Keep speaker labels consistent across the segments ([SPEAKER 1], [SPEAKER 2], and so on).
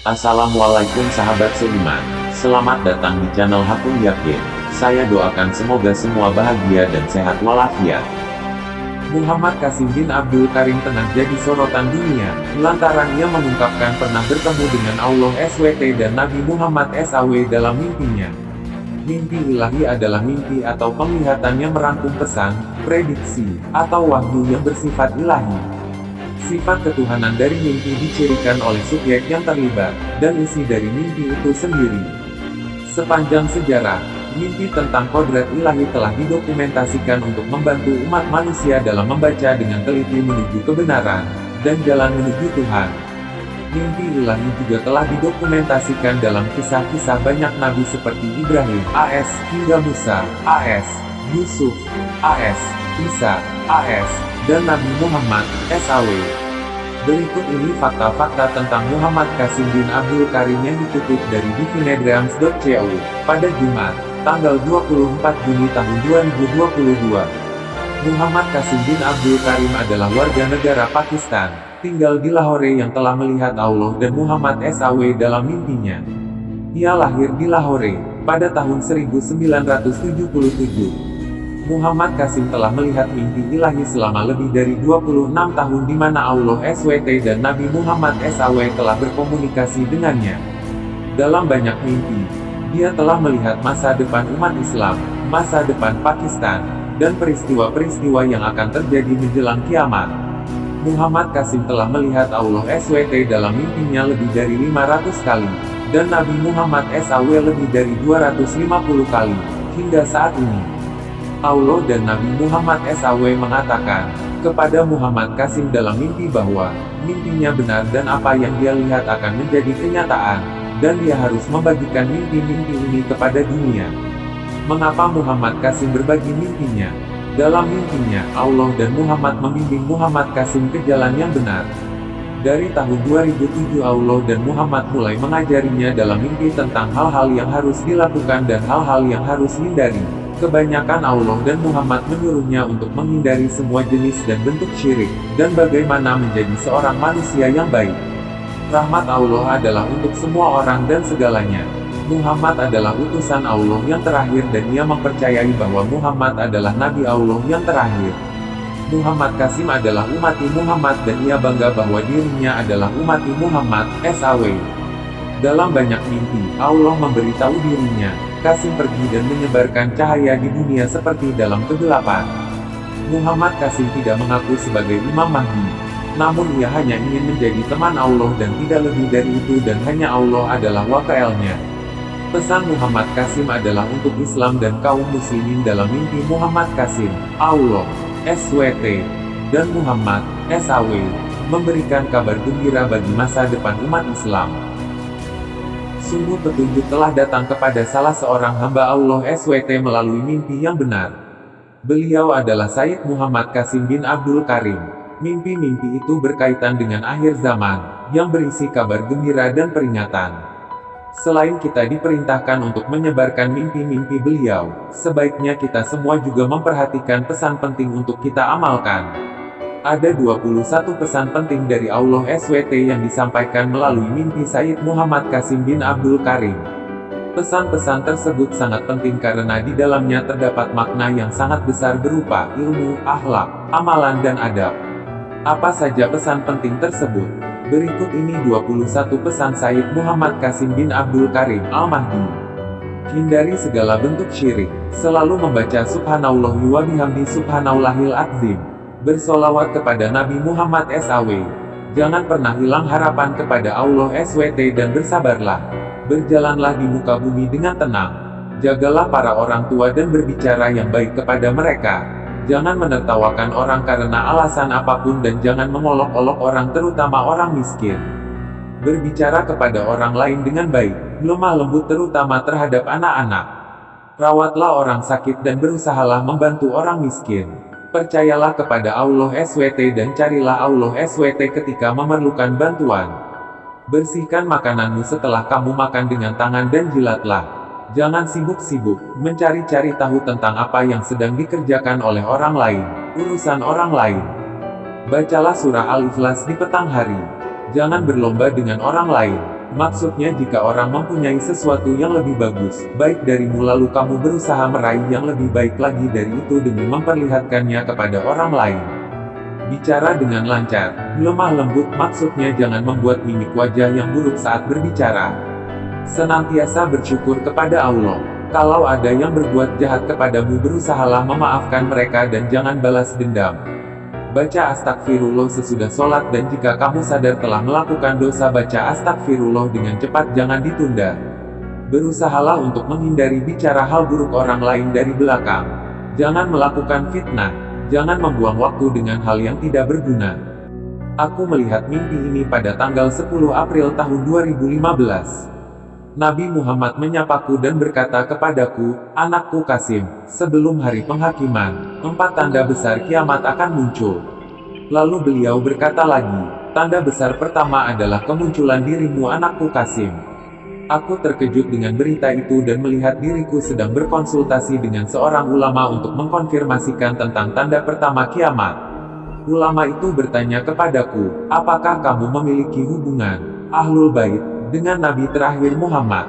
[SPEAKER 1] Assalamualaikum sahabat seiman. Selamat datang di channel Hakun Yakin. Saya doakan semoga semua bahagia dan sehat walafiat. Muhammad Qasim bin Abdul Karim tengah jadi sorotan dunia, lantaran ia mengungkapkan pernah bertemu dengan Allah SWT dan Nabi Muhammad SAW dalam mimpinya. Mimpi ilahi adalah mimpi atau penglihatan yang merangkum pesan, prediksi, atau wahyu yang bersifat ilahi. Sifat ketuhanan dari mimpi dicirikan oleh subjek yang terlibat, dan isi dari mimpi itu sendiri. Sepanjang sejarah, mimpi tentang kodrat ilahi telah didokumentasikan untuk membantu umat manusia dalam membaca dengan teliti menuju kebenaran, dan jalan menuju Tuhan. Mimpi ilahi juga telah didokumentasikan dalam kisah-kisah banyak nabi seperti Ibrahim AS, hingga Musa AS, Yusuf AS, Isa AS, dan Nabi Muhammad SAW. Berikut ini fakta-fakta tentang Muhammad Qasim bin Abdul Karim yang dikutip dari divinedrams.co, pada Jumat, tanggal 24 Juni tahun 2022. Muhammad Qasim bin Abdul Karim adalah warga negara Pakistan, tinggal di Lahore yang telah melihat Allah dan Muhammad SAW dalam mimpinya. Ia lahir di Lahore, pada tahun 1977. Muhammad Qasim telah melihat mimpi ilahi selama lebih dari 26 tahun di mana Allah SWT dan Nabi Muhammad SAW telah berkomunikasi dengannya. Dalam banyak mimpi, dia telah melihat masa depan umat Islam, masa depan Pakistan, dan peristiwa-peristiwa yang akan terjadi menjelang kiamat. Muhammad Qasim telah melihat Allah SWT dalam mimpinya lebih dari 500 kali, dan Nabi Muhammad SAW lebih dari 250 kali, hingga saat ini. Allah dan Nabi Muhammad SAW mengatakan kepada Muhammad Qasim dalam mimpi bahwa mimpinya benar dan apa yang dia lihat akan menjadi kenyataan, dan dia harus membagikan mimpi-mimpi ini kepada dunia. Mengapa Muhammad Qasim berbagi mimpinya? Dalam mimpinya, Allah dan Muhammad membimbing Muhammad Qasim ke jalan yang benar. Dari tahun 2007 Allah dan Muhammad mulai mengajarinya dalam mimpi tentang hal-hal yang harus dilakukan dan hal-hal yang harus dihindari. Kebanyakan Allah dan Muhammad menyuruhnya untuk menghindari semua jenis dan bentuk syirik, dan bagaimana menjadi seorang manusia yang baik. Rahmat Allah adalah untuk semua orang dan segalanya. Muhammad adalah utusan Allah yang terakhir dan ia mempercayai bahwa Muhammad adalah Nabi Allah yang terakhir. Muhammad Qasim adalah umati Muhammad dan ia bangga bahwa dirinya adalah umati Muhammad SAW. Dalam banyak mimpi, Allah memberitahu dirinya, Qasim pergi dan menyebarkan cahaya di dunia seperti dalam kegelapan. Muhammad Qasim tidak mengaku sebagai Imam Mahdi, namun ia hanya ingin menjadi teman Allah dan tidak lebih dari itu, dan hanya Allah adalah wakailnya. Pesan Muhammad Qasim adalah untuk Islam dan kaum muslimin dalam mimpi Muhammad Qasim, Allah SWT, dan Muhammad SAW, memberikan kabar gembira bagi masa depan umat Islam. Sungguh petunjuk telah datang kepada salah seorang hamba Allah SWT melalui mimpi yang benar. Beliau adalah Sayyid Muhammad Qasim bin Abdul Karim. Mimpi-mimpi itu berkaitan dengan akhir zaman, yang berisi kabar gembira dan peringatan. Selain kita diperintahkan untuk menyebarkan mimpi-mimpi beliau, sebaiknya kita semua juga memperhatikan pesan penting untuk kita amalkan. Ada 21 pesan penting dari Allah SWT yang disampaikan melalui mimpi Sayyid Muhammad Qasim bin Abdul Karim. Pesan-pesan tersebut sangat penting karena di dalamnya terdapat makna yang sangat besar berupa ilmu, akhlak, amalan dan adab. Apa saja pesan penting tersebut? Berikut ini 21 pesan Sayyid Muhammad Qasim bin Abdul Karim Al-Mahdi. Hindari segala bentuk syirik. Selalu membaca Subhanallah wa bihamdi Subhanallahil Azim. Bersolawat kepada Nabi Muhammad SAW. Jangan pernah hilang harapan kepada Allah SWT dan bersabarlah. Berjalanlah di muka bumi dengan tenang. Jagalah para orang tua dan berbicara yang baik kepada mereka. Jangan menertawakan orang karena alasan apapun dan jangan mengolok-olok orang, terutama orang miskin. Berbicara kepada orang lain dengan baik, lemah lembut terutama terhadap anak-anak. Rawatlah orang sakit dan berusahalah membantu orang miskin. Percayalah kepada Allah SWT dan carilah Allah SWT ketika memerlukan bantuan. Bersihkan makananmu setelah kamu makan dengan tangan dan jilatlah. Jangan sibuk-sibuk mencari-cari tahu tentang apa yang sedang dikerjakan oleh orang lain, urusan orang lain. Bacalah surah Al-Ikhlas di petang hari. Jangan berlomba dengan orang lain. maksudnya jika orang mempunyai sesuatu yang lebih bagus, baik darimu lalu kamu berusaha meraih yang lebih baik lagi dari itu demi memperlihatkannya kepada orang lain. Bicara dengan lancar, lemah lembut maksudnya jangan membuat mimik wajah yang buruk saat berbicara. Senantiasa bersyukur kepada Allah. Kalau ada yang berbuat jahat kepadamu berusahalah memaafkan mereka dan jangan balas dendam. Baca astagfirullah sesudah sholat dan jika kamu sadar telah melakukan dosa baca astagfirullah dengan cepat jangan ditunda. Berusahalah untuk menghindari bicara hal buruk orang lain dari belakang. Jangan melakukan fitnah. Jangan membuang waktu dengan hal yang tidak berguna. Aku melihat mimpi ini pada tanggal 10 April tahun 2015. Nabi Muhammad menyapaku dan berkata kepadaku, "Anakku Qasim, sebelum hari penghakiman, 4 tanda besar kiamat akan muncul." Lalu beliau berkata lagi, "Tanda besar pertama adalah kemunculan dirimu anakku Qasim." Aku terkejut dengan berita itu dan melihat diriku sedang berkonsultasi dengan seorang ulama untuk mengkonfirmasikan tentang tanda pertama kiamat. Ulama itu bertanya kepadaku, "Apakah kamu memiliki hubungan Ahlul Bait dengan Nabi terakhir Muhammad?"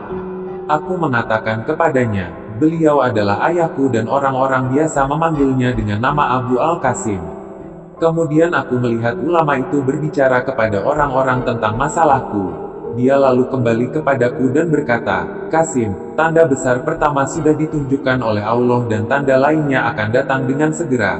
[SPEAKER 1] Aku mengatakan kepadanya, "Beliau adalah ayahku dan orang-orang biasa memanggilnya dengan nama Abu Al-Qasim." Kemudian aku melihat ulama itu berbicara kepada orang-orang tentang masalahku. Dia lalu kembali kepadaku dan berkata, "Qasim, tanda besar pertama sudah ditunjukkan oleh Allah dan tanda lainnya akan datang dengan segera."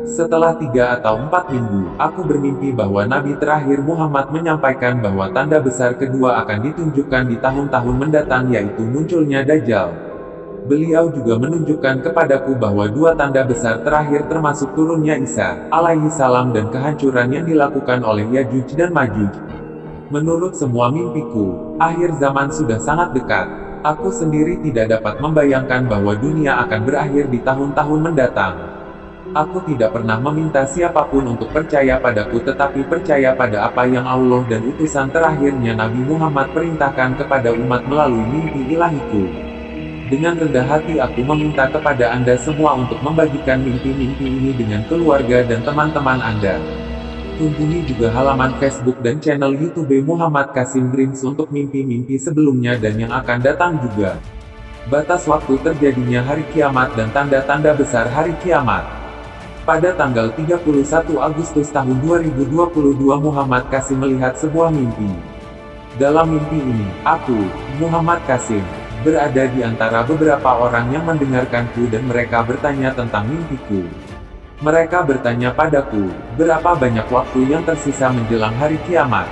[SPEAKER 1] Setelah 3 atau 4 minggu, aku bermimpi bahwa Nabi terakhir Muhammad menyampaikan bahwa tanda besar kedua akan ditunjukkan di tahun-tahun mendatang yaitu munculnya Dajjal. Beliau juga menunjukkan kepadaku bahwa 2 tanda besar terakhir termasuk turunnya Isa, alaihi salam dan kehancuran yang dilakukan oleh Yajuj dan Majuj. Menurut semua mimpiku, akhir zaman sudah sangat dekat. Aku sendiri tidak dapat membayangkan bahwa dunia akan berakhir di tahun-tahun mendatang. Aku tidak pernah meminta siapapun untuk percaya padaku tetapi percaya pada apa yang Allah dan utusan terakhirnya Nabi Muhammad perintahkan kepada umat melalui mimpi ilahiku. Dengan rendah hati aku meminta kepada Anda semua untuk membagikan mimpi-mimpi ini dengan keluarga dan teman-teman Anda. Kunjungi juga halaman Facebook dan channel YouTube Muhammad Qasim Dreams untuk mimpi-mimpi sebelumnya dan yang akan datang juga. Batas waktu terjadinya hari kiamat dan tanda-tanda besar hari kiamat. Pada tanggal 31 Agustus tahun 2022 Muhammad Qasim melihat sebuah mimpi. Dalam mimpi ini, aku, Muhammad Qasim, berada di antara beberapa orang yang mendengarkanku dan mereka bertanya tentang mimpiku. Mereka bertanya padaku, berapa banyak waktu yang tersisa menjelang hari kiamat?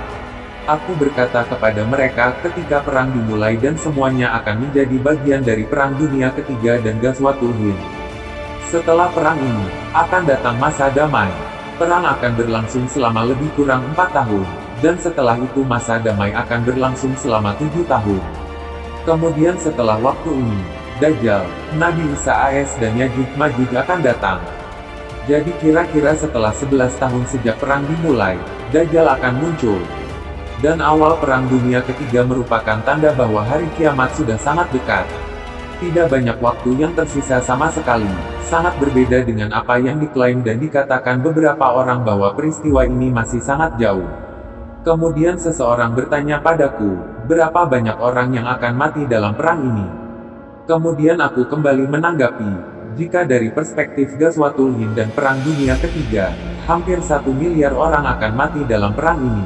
[SPEAKER 1] Aku berkata kepada mereka ketika perang dimulai dan semuanya akan menjadi bagian dari perang dunia ketiga dan Ghazwatul Hind. Setelah perang ini, akan datang masa damai. Perang akan berlangsung selama lebih kurang 4 tahun, dan setelah itu masa damai akan berlangsung selama 7 tahun. Kemudian setelah waktu ini, Dajjal, Nabi Isa AS dan Yajuj Majuj akan datang. Jadi kira-kira setelah 11 tahun sejak perang dimulai, Dajjal akan muncul. Dan awal perang dunia ketiga merupakan tanda bahwa hari kiamat sudah sangat dekat. Tidak banyak waktu yang tersisa sama sekali, sangat berbeda dengan apa yang diklaim dan dikatakan beberapa orang bahwa peristiwa ini masih sangat jauh. Kemudian seseorang bertanya padaku, berapa banyak orang yang akan mati dalam perang ini? Kemudian aku kembali menanggapi, jika dari perspektif Ghazwatul Hind dan Perang Dunia Ketiga, hampir 1 miliar orang akan mati dalam perang ini.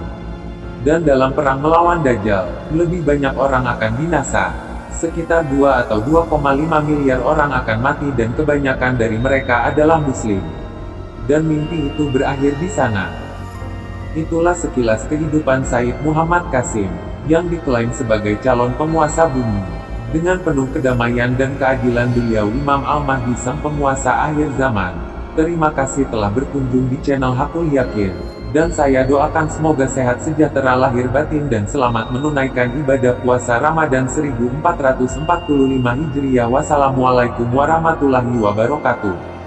[SPEAKER 1] Dan dalam perang melawan Dajjal, lebih banyak orang akan binasa. Sekitar 2 atau 2,5 miliar orang akan mati dan kebanyakan dari mereka adalah Muslim. Dan mimpi itu berakhir di sana. Itulah sekilas kehidupan Sayyid Muhammad Qasim, yang diklaim sebagai calon penguasa bumi. Dengan penuh kedamaian dan keadilan beliau Imam Al-Mahdi sang penguasa akhir zaman. Terima kasih telah berkunjung di channel Hakul Yakin. Dan saya doakan semoga sehat sejahtera lahir batin dan selamat menunaikan ibadah puasa Ramadan 1445 Hijriah. Wassalamualaikum warahmatullahi wabarakatuh.